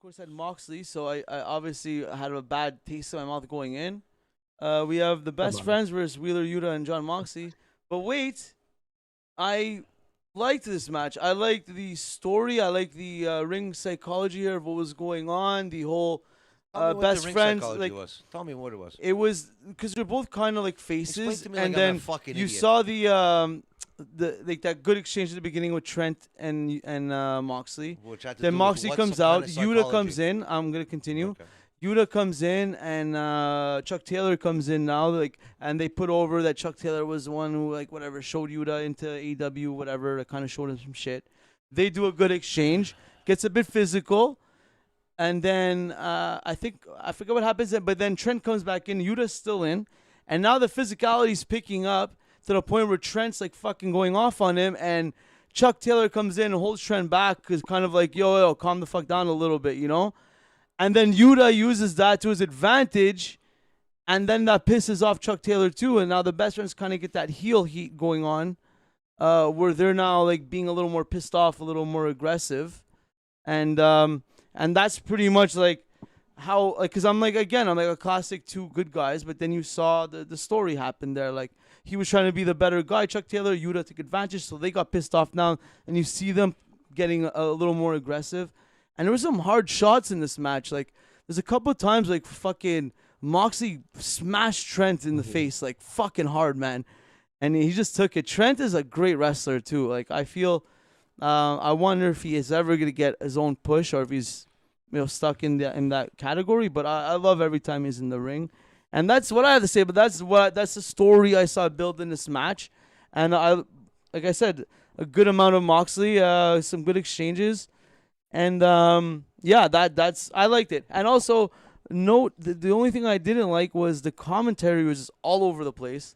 course, had Moxley, so I obviously had a bad taste in my mouth going in. We have the Come best on. friends versus Wheeler Yuta and John Moxley. But wait, I liked this match. I liked the story. I liked the ring psychology here of what was going on. The whole Tell me what the best ring friends, psychology like was. Tell me what it was. it was because they're both kind of like Explain faces, to me and like I'm a then fucking you idiot. saw the like that good exchange at the beginning with Trent and Moxley. Which had to Then do with Moxley what comes kind out. of Yuta psychology? comes in. I'm gonna continue. Okay. Yuta comes in and Chuck Taylor comes in now, like, and they put over that Chuck Taylor was the one who, like, whatever, showed Yuta into AEW, whatever, that kind of showed him some shit. They do a good exchange, gets a bit physical, and then I forget what happens, but then Trent comes back in, Yuta's still in, and now the physicality's picking up to the point where Trent's like fucking going off on him, and Chuck Taylor comes in and holds Trent back because kind of like, yo, calm the fuck down a little bit, you know? And then Yuta uses that to his advantage, and then that pisses off Chuck Taylor too. And now the best friends kind of get that heel heat going on, where they're now like being a little more pissed off, a little more aggressive, and that's pretty much like how, like, because I'm like, again, I'm like a classic two good guys, but then you saw the story happen there. Like, he was trying to be the better guy, Chuck Taylor. Yuta took advantage, so they got pissed off now, and you see them getting a little more aggressive. And there were some hard shots in this match. Like, there's a couple of times, like, fucking Moxley smashed Trent in the face, like, fucking hard, man. And he just took it. Trent is a great wrestler, too. Like, I feel, I wonder if he is ever going to get his own push or if he's, stuck in that category. But I love every time he's in the ring. And that's what I have to say. But that's the story I saw build in this match. And like I said, a good amount of Moxley, some good exchanges. And that's I liked it. And also note the only thing I didn't like was the commentary was just all over the place.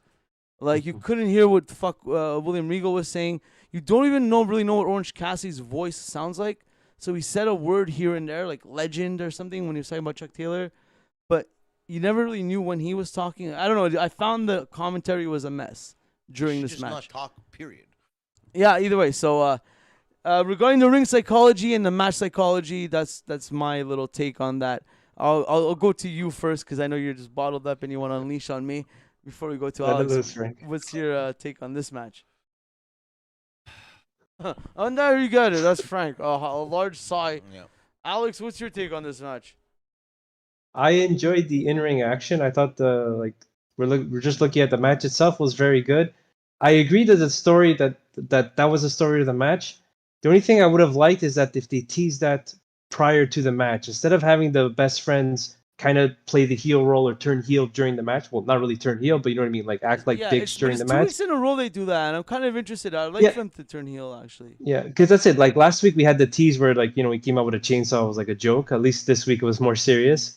Like, you couldn't hear what the fuck William Regal was saying. You don't even really know what Orange Cassidy's voice sounds like. So he said a word here and there, like legend or something, when he was talking about Chuck Taylor, but you never really knew when he was talking. I don't know. I found the commentary was a mess during this match. Just not talk. Period. Yeah. Either way. So. Regarding the ring psychology and the match psychology, that's my little take on that. I'll go to you first because I know you're just bottled up and you want to unleash on me before we go to Alex. What's your take on this match? Oh, there you got it. That's Frank. A large sigh. Yeah. Alex, what's your take on this match? I enjoyed the in-ring action. I thought we're just looking at the match itself was very good. I agree that the story that was the story of the match. The only thing I would have liked is that if they teased that prior to the match, instead of having the best friends kind of play the heel role or turn heel during the match. Well, not really turn heel, but you know what I mean, like act like dicks during the match. 2 weeks in a row they do that, and I'm kind of interested. I'd like them to turn heel, actually. Yeah, because that's it. Like last week we had the tease where, like, he came out with a chainsaw. It was like a joke. At least this week it was more serious.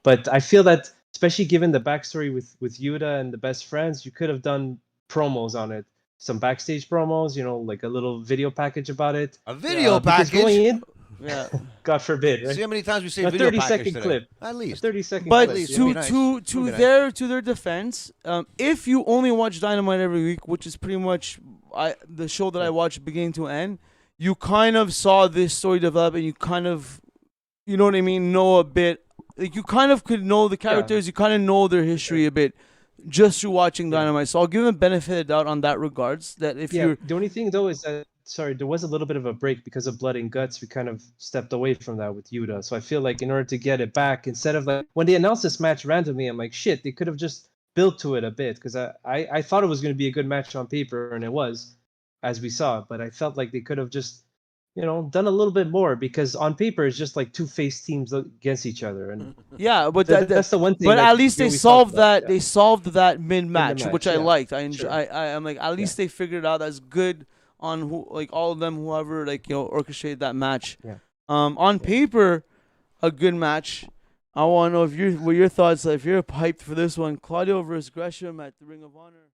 But I feel that, especially given the backstory with Yuta and the best friends, you could have done promos on it. Some backstage promos, like a little video package about it. A video package? Going in, yeah. God forbid, right? See how many times we say a video 30-second package today? clip. At least. 30-second But clip. to their defense, if you only watch Dynamite every week, which is pretty much the show that I watch beginning to end, you kind of saw this story develop, and you kind of, you know what I mean, know a bit. Like, you kind of could know the characters, you kind of know their history a bit, just through watching Dynamite. So I'll give them benefit of the doubt on that regards. That if you're the only thing though is that, sorry, there was a little bit of a break because of Blood and Guts. We kind of stepped away from that with Yuta. So I feel like in order to get it back, instead of like when they announced this match randomly, I'm like, shit, they could have just built to it a bit, because I thought it was going to be a good match on paper, and it was, as we saw. But I felt like they could have just done a little bit more, because on paper it's just like two face teams against each other, and but that's the one thing. But at least they solved that. Yeah. They solved that mid-match, which I liked. I enjoy. Sure. I'm like, at least they figured it out. That's good on all of them, whoever orchestrated that match. Yeah. On paper, a good match. I want to know what your thoughts. If you're hyped for this one, Claudio versus Gresham at the Ring of Honor.